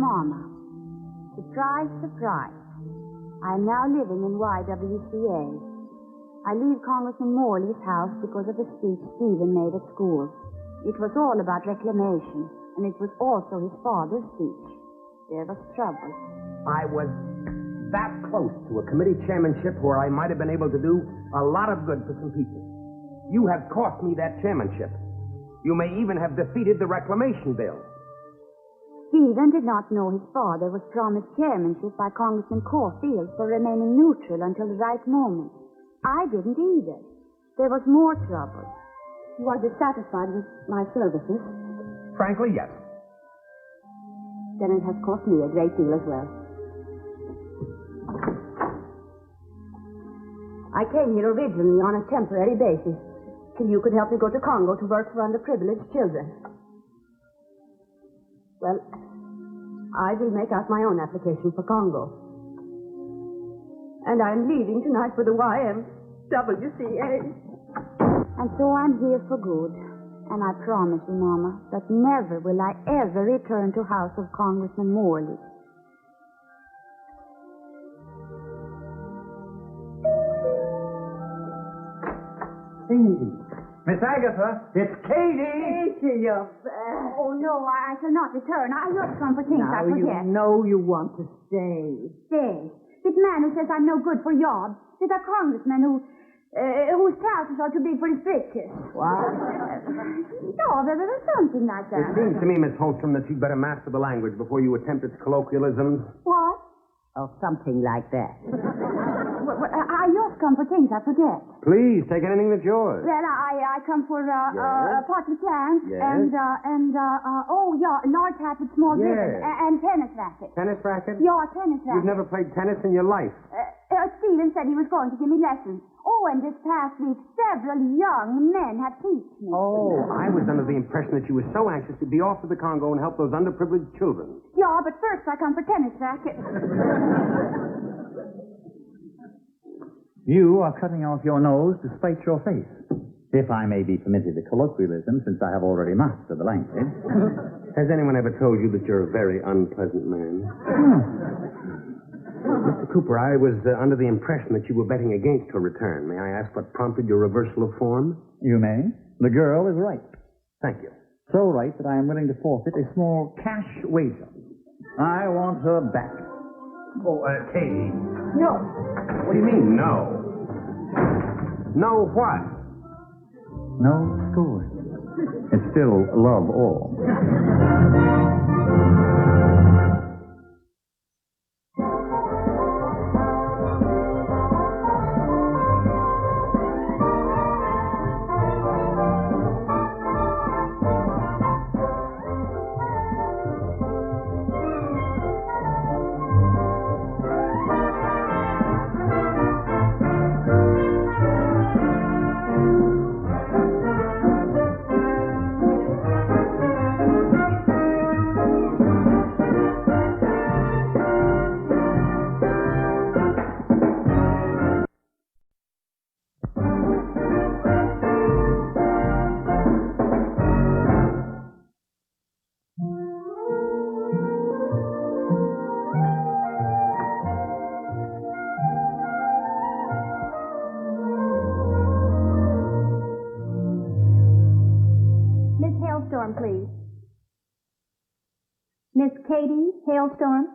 Mama. Surprise, surprise. I am now living in YWCA. I leave Congressman Morley's house because of a speech Stephen made at school. It was all about reclamation, and it was also his father's speech. There was trouble. I was that close to a committee chairmanship where I might have been able to do a lot of good for some people. You have cost me that chairmanship. You may even have defeated the reclamation bill. Stephen did not know his father was promised chairmanship by Congressman Caulfield for remaining neutral until the right moment. I didn't either. There was more trouble. You are dissatisfied with my services? Frankly, yes. Then it has cost me a great deal as well. I came here originally on a temporary basis, till you could help me go to Congo to work for underprivileged children. Well, I will make out my own application for Congo. And I'm leaving tonight for the YMWCA. And so I'm here for good. And I promise you, Mama, that never will I ever return to house of Congressman Morley. Katy. Miss Agatha, it's Katy! Katy, you're Oh, no, I shall not return. I look some for things I forget. You know you want to stay. Stay. This man who says I'm no good for jobs. There's a congressman whose trousers are too big for his breeches. What? No, there was something like that. It seems to me, Miss Holstrom, that you'd better master the language before you attempt its colloquialisms. What? Oh, something like that. I just come for things I forget. Please, take anything that's yours. Well, I come for potted plants Yes. and large hat with small Yes. ribbon and tennis racket. Tennis racket? Yeah, tennis racket. You've never played tennis in your life. Stephen said he was going to give me lessons. Oh, and this past week, several young men have teached me. Oh, I was under the impression that you were so anxious to be off to the Congo and help those underprivileged children. Yeah, but first I come for tennis racket. You are cutting off your nose to spite your face. If I may be permitted a colloquialism, since I have already mastered the language. Has anyone ever told you that you're a very unpleasant man? Mr. Cooper, I was under the impression that you were betting against her return. May I ask what prompted your reversal of form? You may. The girl is right. Thank you. So right that I am willing to forfeit a small cash wager. I want her back. Oh, Katy. No. What do you mean, no? No what? No score. It's still love all. Hailstorm, please. Miss Katy, Hailstorm.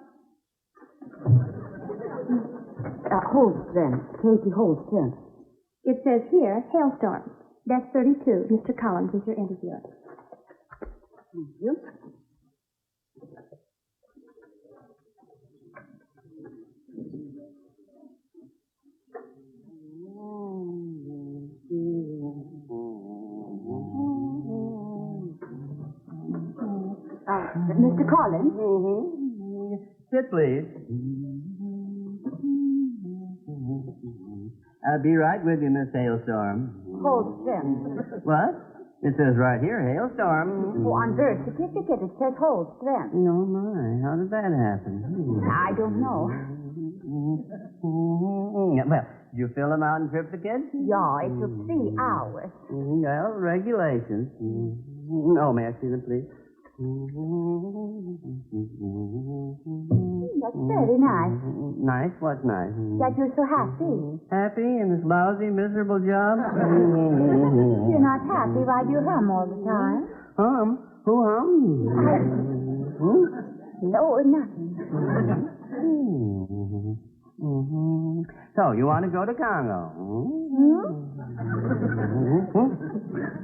Holstrom. Katy Holstrom. It says here, Hailstorm. That's 32. Mr. Collins is your interviewer. Thank you. Mr. Collins? Mm-hmm. Sit, please. I'll be right with you, Miss Hailstorm. Holstrom. What? It says right here, Hailstorm. Oh, on birth certificate it says Holstrom. No, my. How did that happen? I don't know. Well, did you fill them out and trip the kids? Yeah, it took 3 hours. Well, regulations. Oh, may I see them, please? That's very nice. Nice? What's nice? That you're so happy. Happy in this lousy, miserable job? If you're not happy, why do you hum all the time? Hum? Who hums? No, nothing. So, you want to go to Congo?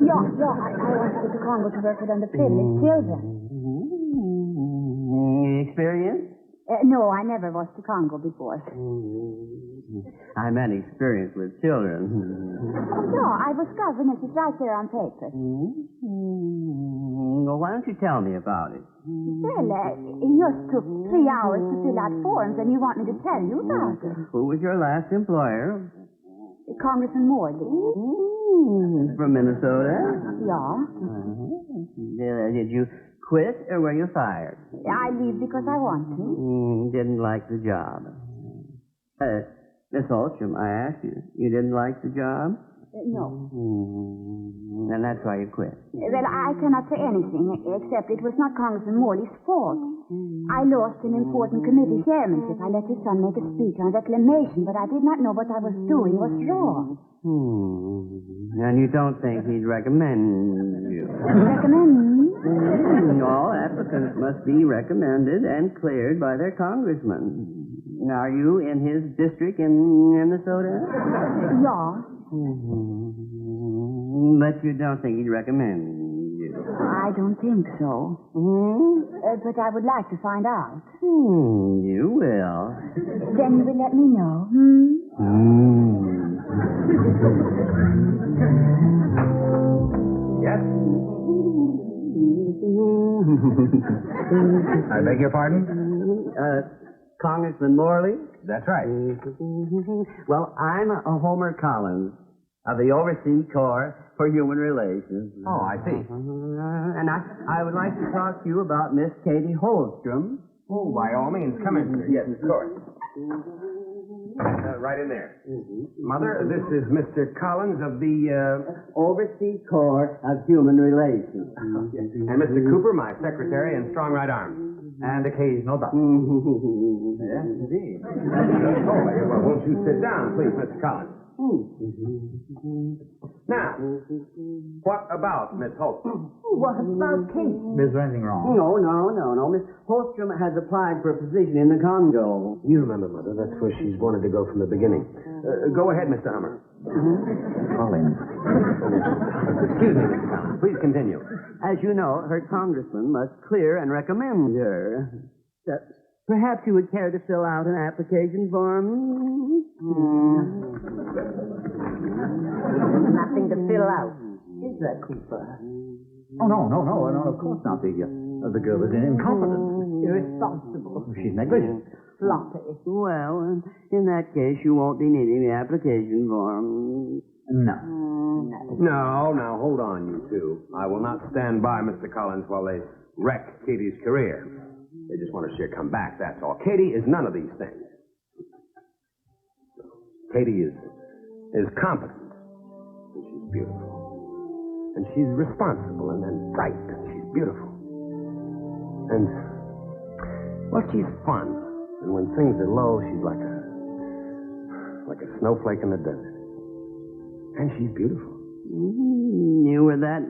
Yeah, I want to go to Congo to work with underprivileged children. Experience? No, I never was to Congo before. I meant experience with children. No, I was governess. It's right there on paper. Well, why don't you tell me about it? Well, it just took 3 hours to fill out forms, and you want me to tell you about it. Who was your last employer? Congressman Morley. From Minnesota? Yeah. Did you quit or were you fired? I leave because I want to. Didn't like the job. Miss Holstrom, I asked you. You didn't like the job? No. And that's why you quit. Well, I cannot say anything, except it was not Congressman Morley's fault. I lost an important committee chairmanship. I let his son make a speech on reclamation, but I did not know what I was doing was wrong. And you don't think he'd recommend you? Recommend? All applicants must be recommended and cleared by their congressman. Are you in his district in Minnesota? Yeah. But you don't think he'd recommend you? I don't think so. But I would like to find out. You will. Then you will let me know, Yes? I beg your pardon? Congressman Morley? That's right. Well, I'm a Homer Collins of the Overseas Corps for Human Relations. Oh, I see. And I would like to talk to you about Miss Katy Holstrom. Oh, by all means, come in, sir. Yes, of course. Right in there. Mother, this is Mr. Collins of the, Overseas Corps of Human Relations. and Mr. Cooper, my secretary and strong right arm. And occasional doctor. Yes, indeed. Oh, well, won't you sit down, please, Mr. Collins? Now, what about Miss Holstrom? What about Kate? Is there anything wrong? No. Miss Holstrom has applied for a position in the Congo. You remember, Mother, that's where she's wanted to go from the beginning. Go ahead, Mr. Hummer. Collins. Excuse me, Mr. Collins. Please continue. As you know, her congressman must clear and recommend her. Perhaps you would care to fill out an application form? Nothing to fill out. Is there, Cooper? Oh, no, of course not. The girl is incompetent. Irresponsible. She's negligent. Sloppy. Well, in that case, you won't be needing the application form. No. No, now, hold on, you two. I will not stand by, Mr. Collins, while they wreck Katy's career. They just want to see her come back, that's all. Katy is none of these things. Katy is competent. And she's beautiful. And she's responsible and then bright. And she's beautiful. And, well, she's fun. And when things are low, she's like a snowflake in the desert. And she's beautiful. You were that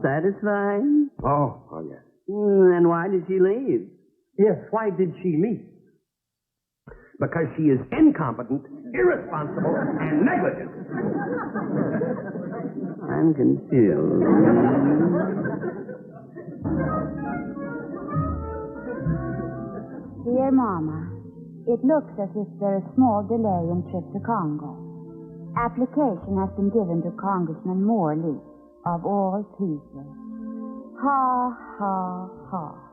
satisfied? Oh, yes. Then why did she leave? Yes, why did she leave? Because she is incompetent, irresponsible, and negligent. I'm confused. Dear Mama, it looks as if there is small delay in trip to Congo. Application has been given to Congressman Morley, of all people. Ha, ha, ha.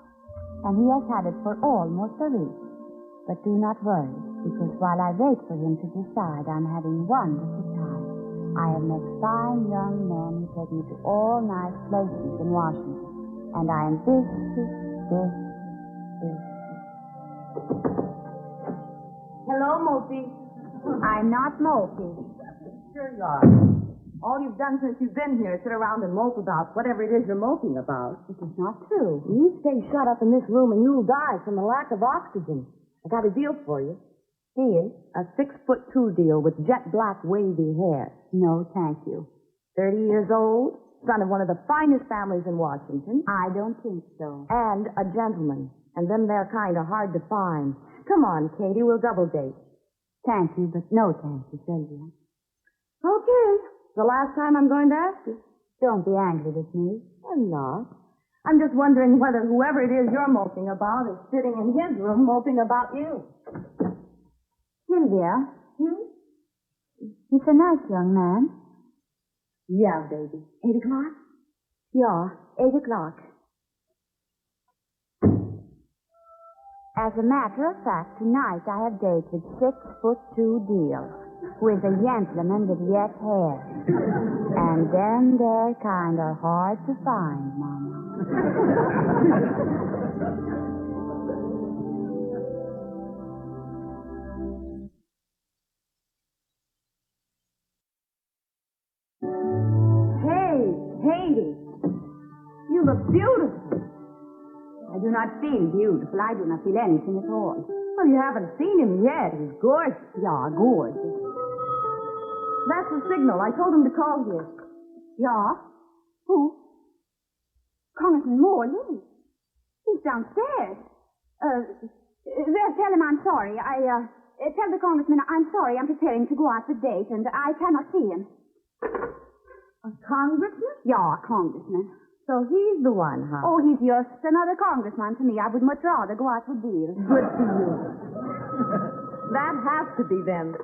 And he has had it for almost a week. But do not worry, because while I wait for him to decide, I'm having wonderful time. I have met fine young men who take me to all nice places in Washington. And I am busy. Hello, Mopey. I'm not Mopey. Sure you are. All you've done since you've been here is sit around and mope about whatever it is you're moping about. This is not true. You stay shut up in this room and you'll die from the lack of oxygen. I got a deal for you. Here, a 6'2" deal with jet black wavy hair. No, thank you. 30 years old, son of one of the finest families in Washington. I don't think so. And a gentleman. And them they're kind of hard to find. Come on, Katy, we'll double date. Thank you, but no thank you, Sylvia. Okay. The last time I'm going to ask you. Don't be angry with me. I'm not. I'm just wondering whether whoever it is you're moping about is sitting in his room moping about you. Sylvia, he's a nice young man. Yeah, baby. 8 o'clock? Yeah, 8 o'clock. As a matter of fact, tonight I have dated 6'2" deal with a gentleman with yet hair. And then they're kind of hard to find, Mama. Hey, Katy, you look beautiful. I do not feel beautiful. I do not feel anything at all. Well, you haven't seen him yet. He's gorgeous. Yeah, gorgeous. That's the signal. I told him to call here. Yeah? Who? Congressman Morley. He's downstairs. There, tell him I'm sorry. Tell the congressman I'm sorry. I'm preparing to go out for date, and I cannot see him. A congressman? Yeah, congressman. So he's the one, huh? Oh, he's just another congressman to me. I would much rather go out for deals. Good for you. That has to be them.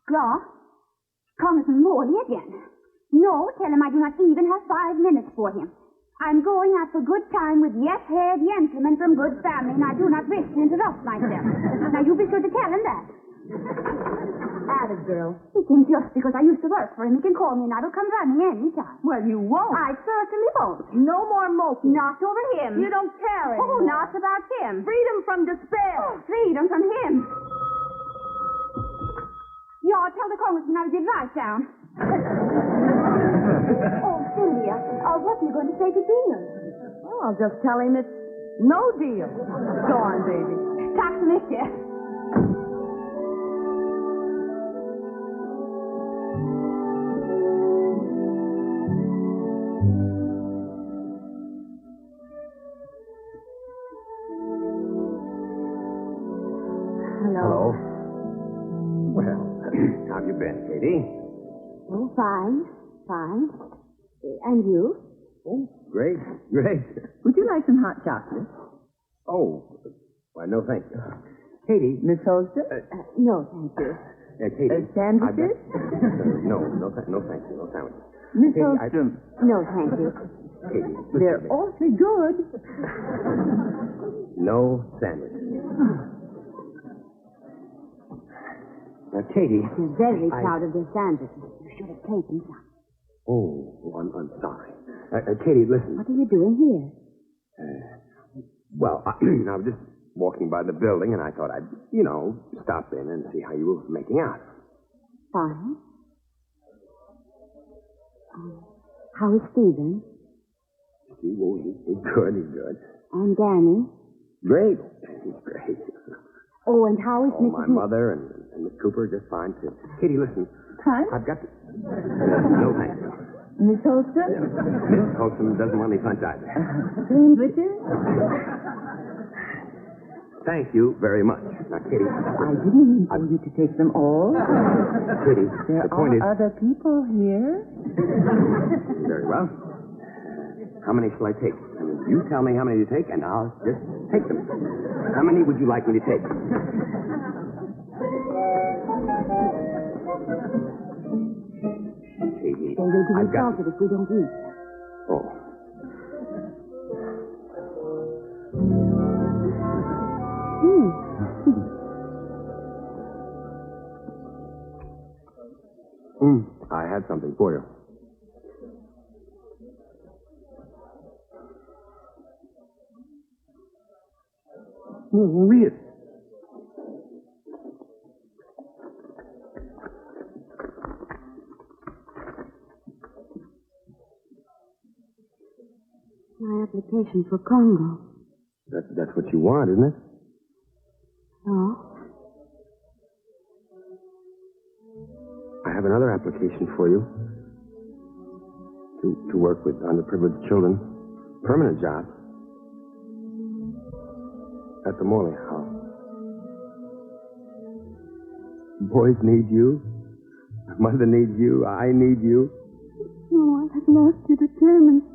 Yeah? Congressman Morley again. No, tell him I do not even have 5 minutes for him. I'm going out for good time with yet-haired gentlemen from good family, and I do not wish to interrupt myself. Now, you be sure to tell him that. Added girl. He thinks just because I used to work for him, he can call me and I will come running any time. Well, you won't. I certainly won't. No more moping. Not over him. You don't care Oh, anymore. not about him. Freedom from despair. Oh, freedom from him. Yeah, tell the congressman I'll get right down. Oh, Sylvia, what are you going to say to Deal? Well, I'll just tell him it's no deal. Go on, baby. Tack så mycket. Hello. Well, how have you been, Katy? Oh, fine. Fine. And you? Oh, great, great. Would you like some hot chocolate? Oh, why, no, thank you. Katy. Miss Holster? No, thank you. Katy. Sandwiches? No, thank you. No sandwiches. Miss Katy, Holstrom? No, thank you. Katy, listen They're to me. awfully good. No sandwiches. Now, Katy. You're very proud of their sandwiches. You should have taken some. Oh, I'm sorry. Katy, listen. What are you doing here? Well, I was just walking by the building, and I thought I'd, stop in and see how you were making out. Fine. How is Stephen? He's good, he's good. And Danny? Great. He's great. Oh, and how is Oh, Mrs. my mother and Miss Cooper just fine, too. Katy, listen. Huh? I've got to... No, thank you. Miss Holster? Miss Holston doesn't want any lunch either. Sandwiches? Thank you very much. Now, Katy... I didn't mean for you to take them all. Katy, There the point is... are other people here. Very well. How many shall I take? I mean, you tell me how many to take, and I'll just take them. How many would you like me to take? Katie, They will be I've got... insulted if we don't eat. Oh. I had something for you. Read it. My application for Congo. That's what you want, isn't it? Oh? I have another application for you. To work with underprivileged children. Permanent job. At the Morley house. Boys need you. Mother needs you. I need you. Oh, I've lost you to chairmanship.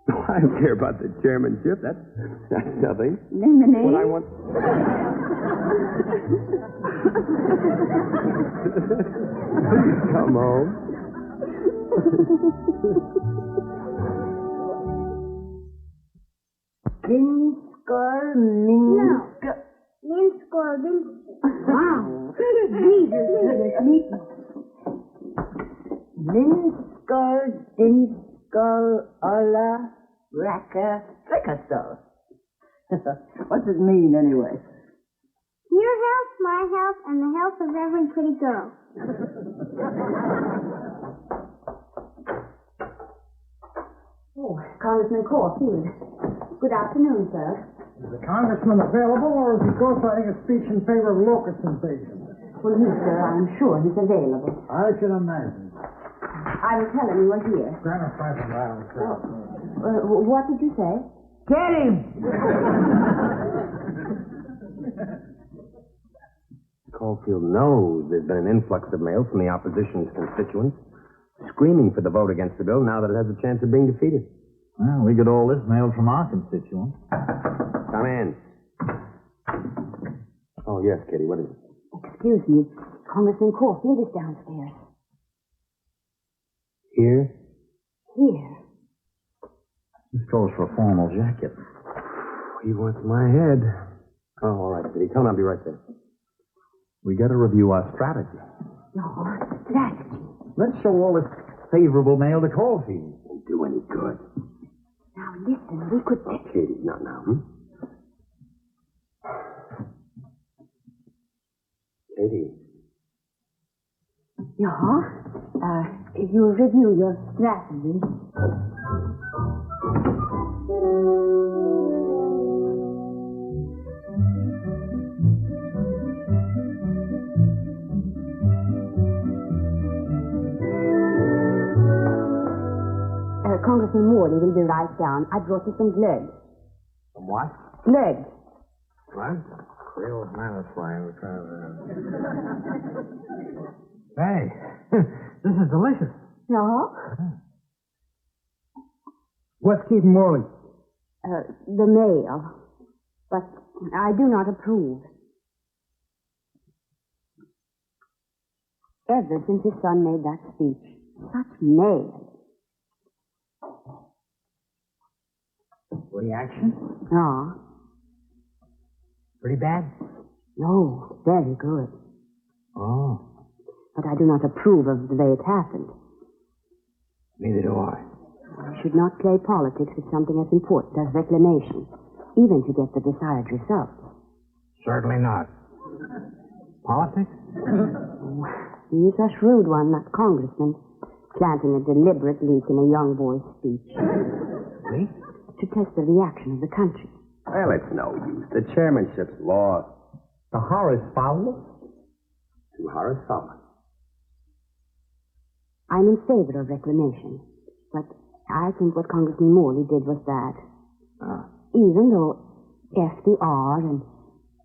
I don't care about the chairmanship. That's nothing. Lemonade? What I want... Please come home. Wow. Jesus, goodness me. Olla, Raka, Frickasto. What's it mean, anyway? Your health, my health, and the health of every pretty girl. Oh, Congressman Caulfield. Good afternoon, sir. Is the congressman available, or is he co-signing a speech in favor of locust invasion? Well, yes, sir, I'm sure he's available. I should imagine. I will tell him you were here. Gratify the violence. What did you say? Get him! Caulfield knows there's been an influx of mail from the opposition's constituents screaming for the vote against the bill now that it has a chance of being defeated. Well, we get all this mail from our constituents. Come in. Oh, yes, Katy, what is it? Excuse me. Congressman Caulfield is downstairs. Here? Here. This calls for a formal jacket. He wants my head. Oh, all right, Katy. Tell him I'll be right there. We got to review our strategy. No, strategy. Let's show all this favorable mail to Caulfield. Won't do any good. Now, listen, we could... Oh, Katy, not now, Katy. You review your strategy. Congressman Morley will be right down. I brought you some glögg. Some what? Glögg. What? Creole manners flying. We're trying to... Hey, this is delicious. No? What's keeping Morley? The mail. But I do not approve. Ever since his son made that speech, such mail. Reaction? No. Pretty bad? No, very good. Oh. But I do not approve of the way it happened. Neither do I. I should not play politics with something as important as reclamation, even to get the desired result. Certainly not. Politics? He is a shrewd one, that congressman, planting a deliberate leak in a young boy's speech. Leak? To test the reaction of the country. Well, it's no use. The chairmanship's lost. To Horace Fowler? To Horace Fowler. I'm in favor of reclamation, but I think what Congressman Morley did was bad. Even though FDR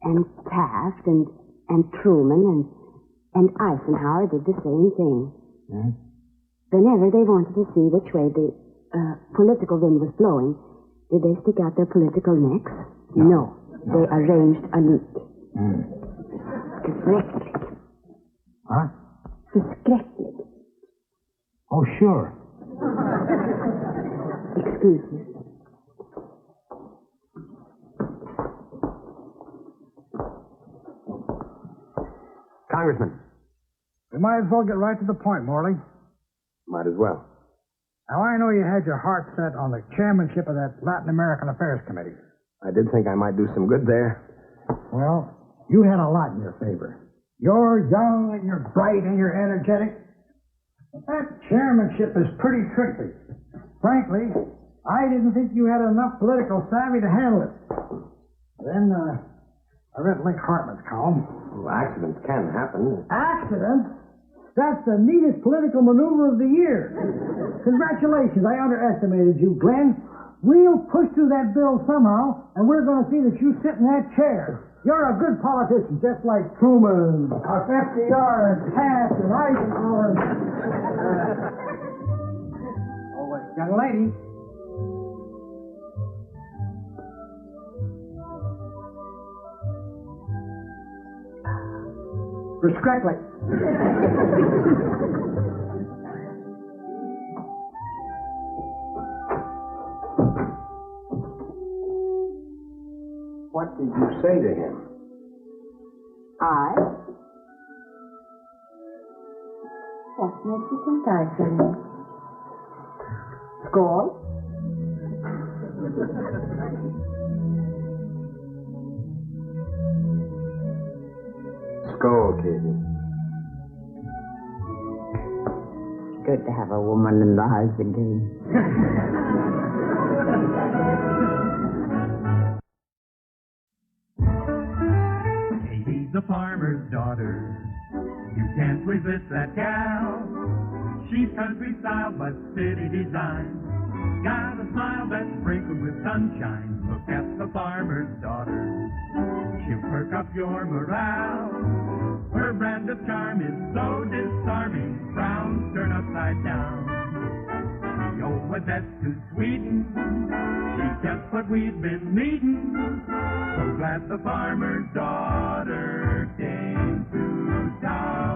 and Taft and Truman and Eisenhower did the same thing. Whenever they wanted to see which way the political wind was blowing, did they stick out their political necks? No. They arranged a leak. Förskräckligt. Huh? Förskräckligt. Oh, sure. Excuse me. Congressman. We might as well get right to the point, Morley. Might as well. Now, I know you had your heart set on the chairmanship of that Latin American Affairs Committee. I did think I might do some good there. Well, you had a lot in your favor. You're young and you're bright and you're energetic. But that chairmanship is pretty tricky. Frankly, I didn't think you had enough political savvy to handle it. Then, I read Link Hartman's column. Well, accidents can happen. Accident? That's the neatest political maneuver of the year. Congratulations, I underestimated you, Glenn. We'll push through that bill somehow, and we're going to see that you sit in that chair. You're a good politician, just like Truman, FDR, and Taft, and Eisenhower. Oh, wait, young lady. For Skreckly. What did you say to him? What makes you think I said it? Score? Skull, Katy. Good to have a woman in the house again. Katy's a farmer's daughter. You can't resist that gal. She's country style but city design. Got a smile that's sprinkled with sunshine. Look at the farmer's daughter. She'll perk up your morale. Her brand of charm is so disarming. Frowns turn upside down. The old Odette's to Sweden. She's just what we've been needing. So glad the farmer's daughter came to town.